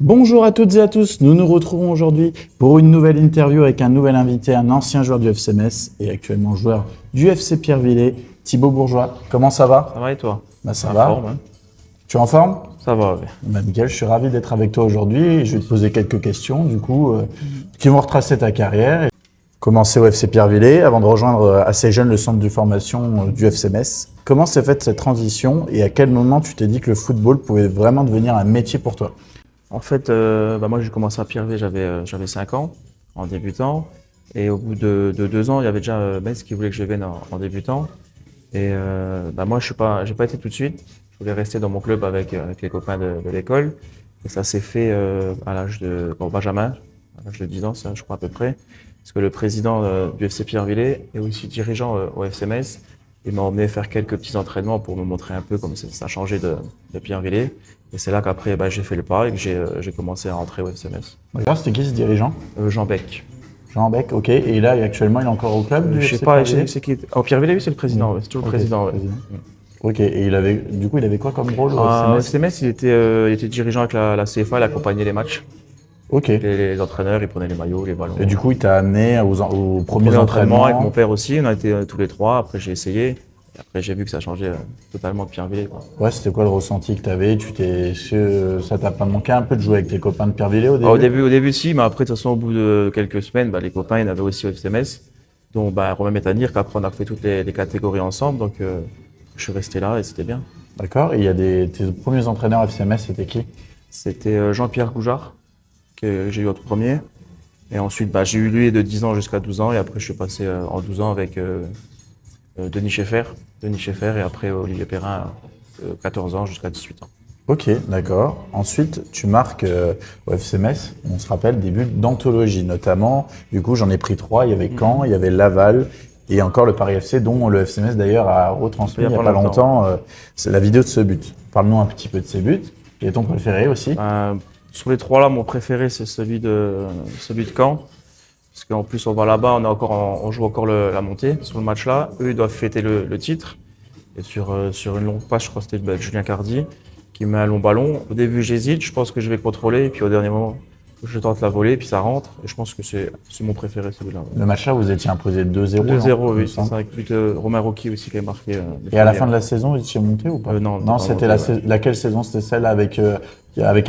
Bonjour à toutes et à tous, nous nous retrouvons aujourd'hui pour une nouvelle interview avec un nouvel invité, un ancien joueur du FC Metz et actuellement joueur du FC Pierrevillers, Thibaut Bourgeois. Comment ça va? Ça va et toi? Ça En va. forme, hein. Tu es en forme? Ça va, oui. Miguel, je suis ravi d'être avec toi aujourd'hui et je vais te poser quelques questions qui vont retracer ta carrière. Commencer au FC Pierrevillers avant de rejoindre assez jeune le centre de formation du FC Metz. Comment s'est faite cette transition et à quel moment tu t'es dit que le football pouvait vraiment devenir un métier pour toi? En fait, moi j'ai commencé à Pierreville, j'avais 5 ans en débutant. Et au bout de 2 ans, il y avait déjà Metz qui voulait que je vienne en débutant. Et moi j'ai pas été tout de suite. Je voulais rester dans mon club avec les copains de l'école. Et ça s'est fait à l'âge de Benjamin, à l'âge de 10 ans, ça, je crois à peu près. Parce que le président du FC Pierrevillers est aussi dirigeant au FC Metz. Il m'a emmené faire quelques petits entraînements pour me montrer un peu comment ça a changé de Pierrevillers. Et c'est là qu'après j'ai fait le pas et que j'ai commencé à rentrer au FC Metz. D'accord, c'était qui ce dirigeant? Jean Bec. Jean Bec, ok. Et là, actuellement, il est encore au club du Je sais FC pas, Pierrevillers? c'est qui. Oh, Pierrevillers, oui, c'est le président, ouais, c'est toujours Ok, le président. Ouais. président. Ok, et il avait quoi comme rôle au FC Au Metz? FC Metz, il était dirigeant avec la CFA, il accompagnait les matchs. Ok. Les entraîneurs, il prenait les maillots, les ballons. Et du coup, il t'a amené aux premiers Premier entraînement entraînements. avec mon père aussi, on a été tous les trois. Après, j'ai essayé. Et après, j'ai vu que ça changeait totalement de Pierrevillers, quoi. Ouais, c'était quoi le ressenti que tu avais? Ça t'a pas manqué un peu de jouer avec tes copains de Pierrevillers au début? Au début, si, mais après, de toute façon, au bout de quelques semaines, les copains, il y en avait aussi au FC Metz, dont Romain Métanire, qu'après, on a fait toutes les catégories ensemble. Donc, je suis resté là et c'était bien. D'accord. Et tes premiers entraîneurs FC Metz, c'était qui? C'était Jean-Pierre Goujard, que j'ai eu en tout premier. Et ensuite, j'ai eu lui de 10 ans jusqu'à 12 ans. Et après, je suis passé en 12 ans avec Denis Schaeffer. Et après Olivier Perrin, 14 ans jusqu'à 18 ans. Ok, d'accord. Ensuite, tu marques au FC Metz, on se rappelle, des buts d'anthologie, notamment. Du coup, j'en ai pris 3. Il y avait Caen, il y avait Laval et encore le Paris FC, dont le FC Metz d'ailleurs a retransmis il n'y a pas longtemps c'est la vidéo de ce but. Parle-nous un petit peu de ces buts. Quel est ton préféré aussi? Sur les 3 là, mon préféré, c'est celui de Caen. Parce qu'en plus, on va là-bas, on joue encore la montée sur le match là. Eux, ils doivent fêter le titre. Et sur une longue passe, je crois que c'était Julien Cardi qui met un long ballon. Au début, j'hésite, je pense que je vais contrôler. Et puis au dernier moment, je tente la volée, puis ça rentre. Et je pense que c'est mon préféré, celui-là. Le match là, vous étiez imposé 2-0. 2-0, oui, c'est ça. Avec but de Romain Rocky aussi qui avait marqué. Et à la fin de la saison, vous étiez monté ou pas? Non, c'était laquelle saison? C'était celle avec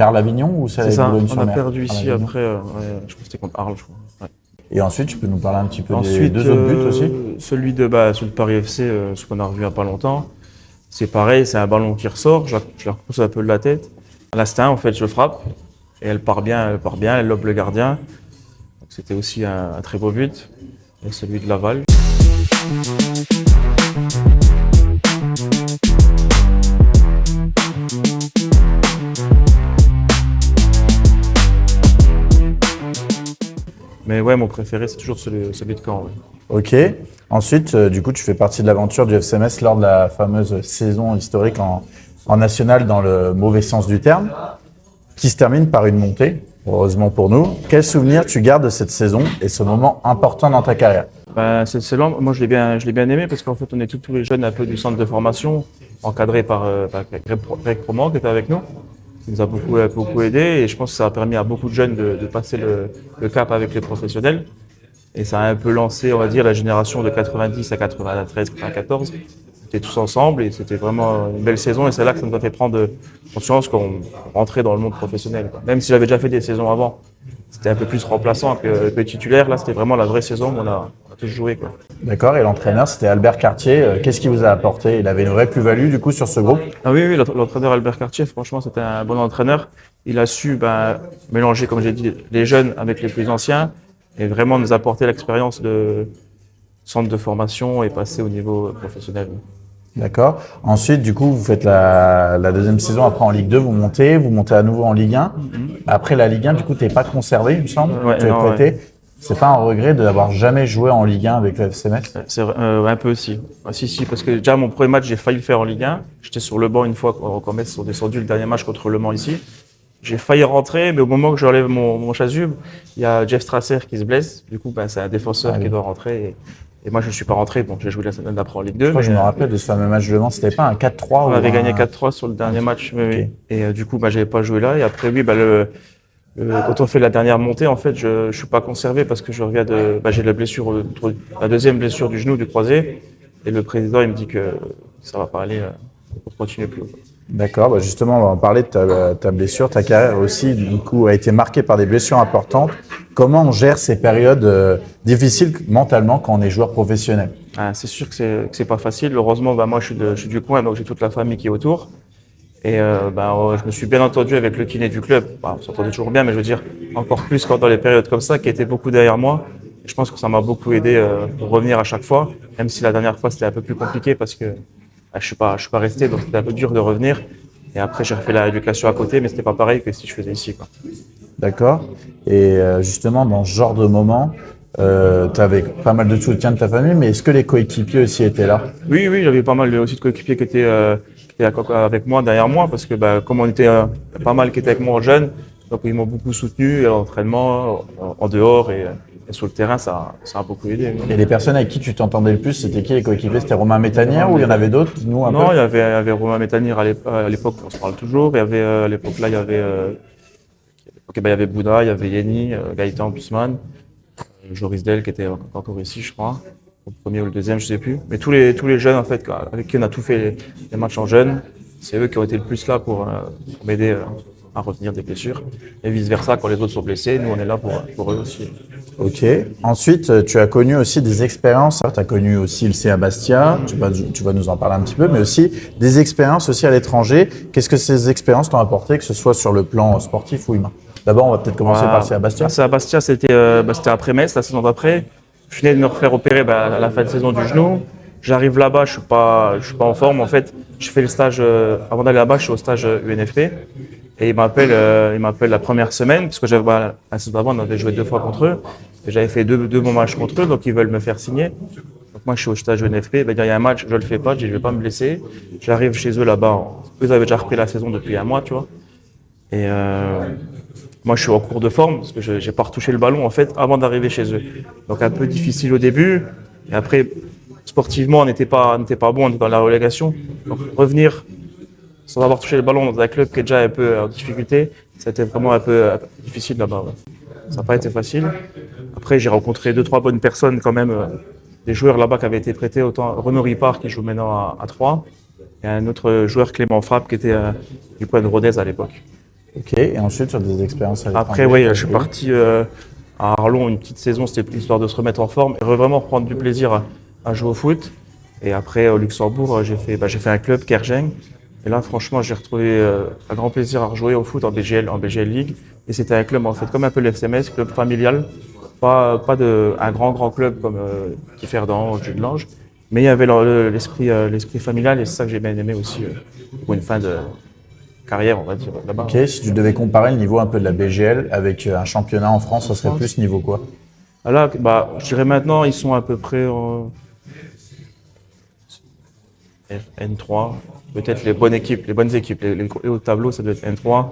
Arles-Avignon ou celle avec Boulogne-sur-Mer? On a perdu ici après, je crois que c'était contre Arles, je crois. Ouais. Et ensuite, tu peux nous parler un petit peu des 2 autres buts aussi? Celui de Paris FC, ce qu'on a revu il n'y a pas longtemps. C'est pareil, c'est un ballon qui ressort, je la repousse un peu de la tête. À l'instinct, en fait, je frappe et elle part bien, elle lobe le gardien. Donc, c'était aussi un très beau but. Et celui de Laval. Mais ouais, mon préféré, c'est toujours celui de Caen. Ouais. Ok. Ensuite, du coup, tu fais partie de l'aventure du FC Metz lors de la fameuse saison historique en national dans le mauvais sens du terme, qui se termine par une montée, heureusement pour nous. Quel souvenir tu gardes de cette saison et ce moment important dans ta carrière? Cette saison, moi, je l'ai bien aimé parce qu'en fait, on est tous les jeunes un peu du centre de formation, encadrés par Greg Proman qui était avec nous. Il nous a beaucoup aidé et je pense que ça a permis à beaucoup de jeunes de passer le cap avec les professionnels. Et ça a un peu lancé, on va dire, la génération de 90 à 93, 94. On était tous ensemble et c'était vraiment une belle saison. Et c'est là que ça nous a fait prendre conscience qu'on rentrait dans le monde professionnel, quoi. Même si j'avais déjà fait des saisons avant, c'était un peu plus remplaçant que titulaire. Là, c'était vraiment la vraie saison où on a tous joué, quoi. D'accord. Et l'entraîneur, c'était Albert Cartier. Qu'est-ce qu'il vous a apporté? Il avait une vraie plus-value, du coup, sur ce groupe? Ah oui, l'entraîneur Albert Cartier, franchement, c'était un bon entraîneur. Il a su mélanger, comme j'ai dit, les jeunes avec les plus anciens et vraiment nous apporter l'expérience de centre de formation et passer au niveau professionnel. D'accord. Ensuite, du coup, vous faites la deuxième saison. Après, en Ligue 2, vous montez à nouveau en Ligue 1. Après la Ligue 1, du coup, tu n'es pas conservé, il me semble. Ouais, tu es prêté. Ouais. C'est pas un regret de n'avoir jamais joué en Ligue 1 avec le FC Metz? C'est un peu aussi. Si, parce que déjà, mon premier match, j'ai failli le faire en Ligue 1. J'étais sur le banc une fois quand Metz sont descendus le dernier match contre Le Mans ici. J'ai failli rentrer, mais au moment que j'enlève mon chasuble, il y a Jeff Strasser qui se blesse. Du coup, c'est un défenseur qui doit rentrer. Et moi, je ne suis pas rentré. Bon, j'ai joué la semaine d'après en Ligue 2. Je me rappelle de ce fameux match de Mans. C'était pas un 4-3? On avait gagné 4-3 sur le dernier match. Okay. Et du coup, j'avais pas joué là. Et après, oui, Quand on fait la dernière montée, en fait, je suis pas conservé parce que je reviens j'ai la blessure, la deuxième blessure du genou du croisé, et le président il me dit que ça va pas aller pour continuer plus haut. D'accord, bah justement, on va en parler de ta blessure. Ta carrière aussi, du coup, a été marquée par des blessures importantes. Comment on gère ces périodes difficiles mentalement quand on est joueur professionnel? Ah, c'est sûr que c'est pas facile. Heureusement, moi je suis du coin, donc j'ai toute la famille qui est autour. Et je me suis bien entendu avec le kiné du club. On s'entendait toujours bien, mais je veux dire encore plus quand dans les périodes comme ça, qui étaient beaucoup derrière moi. Et je pense que ça m'a beaucoup aidé pour revenir à chaque fois, même si la dernière fois c'était un peu plus compliqué parce que je suis pas resté, donc c'était un peu dur de revenir. Et après j'ai refait la rééducation à côté, mais c'était pas pareil que si je faisais ici, quoi. D'accord. Et justement, dans ce genre de moment, tu avais pas mal de soutien de ta famille, mais est-ce que les coéquipiers aussi étaient là? Oui, j'avais pas mal aussi de coéquipiers qui étaient avec moi, derrière moi, parce que comme on était pas mal qui étaient avec moi jeunes, donc ils m'ont beaucoup soutenu à l'entraînement, en dehors et sur le terrain, ça a beaucoup aidé. Et les personnes avec qui tu t'entendais le plus, c'était qui les coéquipiers? C'était Romain Métanière ou il y en avait d'autres? Dis-nous un peu. Non, il y avait Romain Métanière à l'époque, on se parle toujours. Il y avait à l'époque là, il y avait Bouddha, il y avait Yeni, Gaëtan Bussmann, Joris Del qui était encore ici, je crois, le premier ou le deuxième, je sais plus. Mais tous les jeunes en fait, avec qui on a tout fait les matchs en jeunes, c'est eux qui ont été le plus là pour m'aider à revenir des blessures. Et vice versa, quand les autres sont blessés, nous on est là pour eux aussi. Ok. Ensuite, tu as connu aussi des expériences. Tu as connu aussi le CA Bastia. Tu vas nous en parler un petit peu, mais aussi des expériences aussi à l'étranger. Qu'est-ce que ces expériences t'ont apporté, que ce soit sur le plan sportif ou humain? D'abord, on va peut-être commencer par le CA Bastia. CA Bastia, c'était après Metz, la saison d'après. Je venais de me refaire opérer à la fin de saison du genou. J'arrive là-bas, je suis pas en forme. En fait, je fais le stage avant d'aller là-bas, je suis au stage UNFP. Et il m'appelle la première semaine, parce que la saison d'avant, on avait joué 2 fois contre eux. Et j'avais fait deux bons matchs contre eux, donc ils veulent me faire signer. Donc moi, je suis au stage UNFP. Il y a un match, je le fais pas, je dis je vais pas me blesser. J'arrive chez eux là-bas. Eux avaient déjà repris la saison depuis un mois, tu vois. Et moi, je suis en cours de forme, parce que j'ai pas retouché le ballon, en fait, avant d'arriver chez eux. Donc un peu difficile au début. Et après, sportivement, on n'était pas bon, on était dans la relégation. Donc revenir sans avoir touché le ballon dans un club qui est déjà un peu en difficulté, c'était vraiment un peu difficile là-bas. Ouais. Ça n'a pas été facile. Après, j'ai rencontré 2-3 bonnes personnes quand même, des joueurs là-bas qui avaient été prêtés, autant Renaud Ripard qui joue maintenant à 3, et un autre joueur, Clément Frappe, qui était du coin de Rodez à l'époque. Ok, et ensuite sur des expériences à l'étranger? Après, oui, je suis parti à Arlon une petite saison, c'était histoire de se remettre en forme et vraiment reprendre du plaisir à jouer au foot. Et après, au Luxembourg, j'ai fait un club, Kergeng. Et là, franchement, j'ai retrouvé un grand plaisir à rejouer au foot en BGL League. Et c'était un club, en fait, comme un peu le FCMS, club familial. Pas un grand club comme Kieferdon ou Judelange. Mais il y avait l'esprit familial et c'est ça que j'ai bien aimé aussi pour une fin de carrière, on va dire, là-bas. Ok, si tu devais comparer le niveau un peu de la BGL avec un championnat en France, ça serait plus niveau quoi? Là, je dirais maintenant, ils sont à peu près en N3. Peut-être les bonnes équipes, les hauts tableaux, ça doit être N3.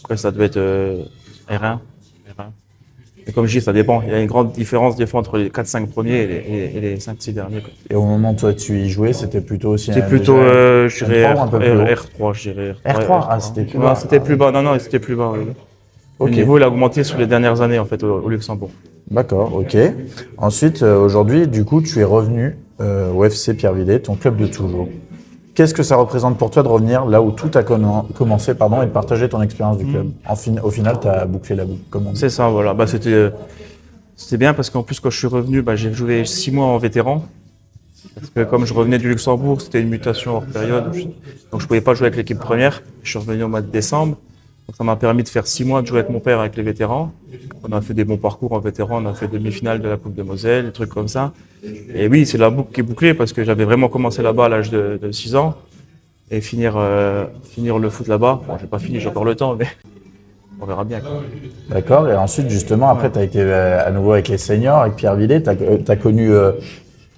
Après, ça doit être R1. Et comme je dis, ça dépend. Il y a une grande différence des fois entre les 4-5 premiers et les 5-6 derniers. Quoi. Et au moment où toi tu y jouais, c'était plutôt aussi c'était plutôt, je dirais R3, je dirais R3, ah, c'était plus bas. C'était plus bas, non, c'était plus bas. Oui. Okay. Le niveau, il a augmenté sur les dernières années, en fait, au Luxembourg. D'accord, ok. Ensuite, aujourd'hui, du coup, tu es revenu au FC Pierre-Villiers, ton club de toujours. Qu'est-ce que ça représente pour toi de revenir là où tout a commencé et de partager ton expérience du club? Au final, tu as bouclé la boucle, comme on dit. C'est ça, voilà. C'était bien parce qu'en plus, quand je suis revenu, j'ai joué 6 mois en vétéran. Parce que comme je revenais du Luxembourg, c'était une mutation hors période. Donc je ne pouvais pas jouer avec l'équipe première. Je suis revenu au mois de décembre. Donc ça m'a permis de faire 6 mois de jouer avec mon père avec les vétérans. On a fait des bons parcours en vétéran, on a fait demi-finale de la Coupe de Moselle, des trucs comme ça. Et oui, c'est la boucle qui est bouclée parce que j'avais vraiment commencé là-bas à l'âge de 6 ans. Et finir le foot là-bas, bon, j'ai pas fini, j'ai encore le temps, mais on verra bien. Quoi. D'accord, et ensuite justement, après tu as été à nouveau avec les seniors, avec Pierre-Villiers, tu as connu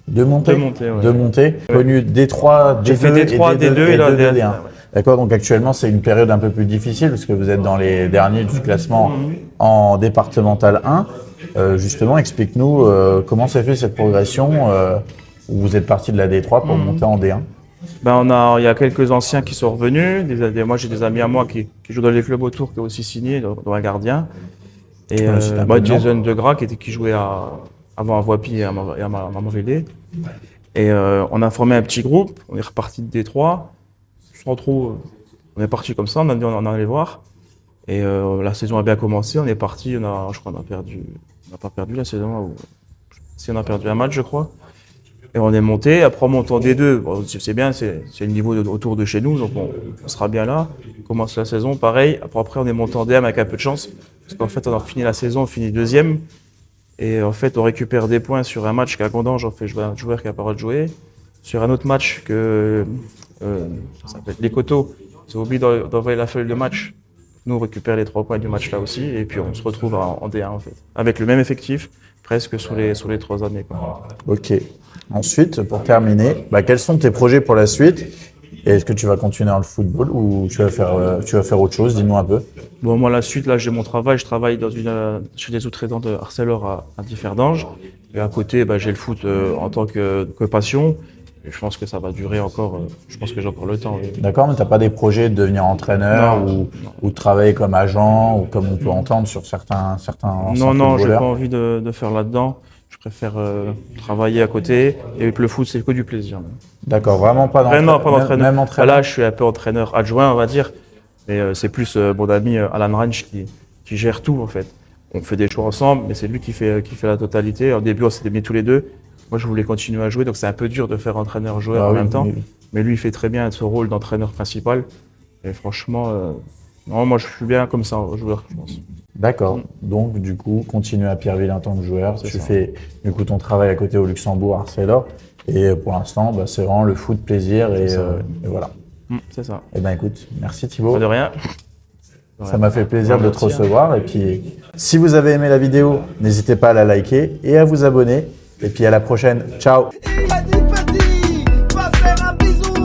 deux montées. Deux montées. Ouais. Connu D3, D2, j'ai fait D3, D2 et là D1. D'accord, donc actuellement c'est une période un peu plus difficile parce que vous êtes dans les derniers du classement en départemental 1. Justement, explique-nous comment s'est fait cette progression où vous êtes parti de la D3 pour monter en D1. Il y a quelques anciens qui sont revenus. Moi, j'ai des amis à moi qui jouent dans les clubs autour, qui ont aussi signé, dont un gardien. Et Jason Degras, qui jouait avant à Voipy et à Marveillé. Et on a formé un petit groupe. On est reparti de Détroit. Sans trop. On est parti comme ça. On a dit on allait voir. Et la saison a bien commencé. On est parti. Je crois qu'on a perdu. On n'a pas perdu la saison. Si on a perdu un match, je crois. Et on est monté. Après, on monte en D2. Bon, c'est bien, c'est le niveau autour de chez nous, donc on sera bien là. On commence la saison, pareil. Après, on est monté en DM avec un peu de chance. Parce qu'en fait, on a fini la saison, on finit deuxième. Et en fait, on récupère des points sur un match qu'à Condange, on fait jouer un joueur qui n'a pas le droit de jouer. Sur un autre match ça s'appelle les Coteaux, ils ont oublié d'envoyer la feuille de match. Nous, on récupère les 3 points du match là aussi. Et puis, on se retrouve en D1, en fait. Avec le même effectif, presque sur les 3 années, quoi. Ok. Ensuite, pour terminer, quels sont tes projets pour la suite? Et est-ce que tu vas continuer dans le football ou tu vas faire autre chose? Dis-nous un peu. Bon, moi, la suite, là, j'ai mon travail. Je travaille chez des sous-traitants de Arcelor à Differdange. Et à côté, j'ai le foot en tant que passion. Et je pense que ça va durer encore. Je pense que j'ai encore le temps. Oui. D'accord, mais tu n'as pas des projets de devenir entraîneur ou de travailler comme agent ou comme on peut entendre sur certains Non, j'ai pas envie de faire là-dedans. Je préfère travailler à côté. Et avec le foot, c'est que du plaisir. D'accord, vraiment pas d'entraîneur. Pas d'entraîneur. Même entraîneur. Là, je suis un peu entraîneur adjoint, on va dire. Mais c'est plus mon ami Alan Ranch qui gère tout, en fait. On fait des choix ensemble, mais c'est lui qui fait la totalité. Au début, on s'était mis tous les deux. Moi, je voulais continuer à jouer, donc c'est un peu dur de faire entraîneur-joueur en même temps. Oui. Mais lui, il fait très bien ce rôle d'entraîneur principal. Et franchement, moi, je suis bien comme ça, joueur, je pense. D'accord. Donc, du coup, continue à Pierreville en tant que joueur. Tu fais, du coup, ton travail à côté au Luxembourg, Arcelor. Et pour l'instant, c'est vraiment le foot plaisir et voilà. C'est ça. Eh bien, écoute, merci Thibaut. Pas de rien. Ça m'a fait plaisir de te recevoir. Et puis, si vous avez aimé la vidéo, n'hésitez pas à la liker et à vous abonner. Et puis à la prochaine. Ciao. Il a dit petit, va faire un bisou.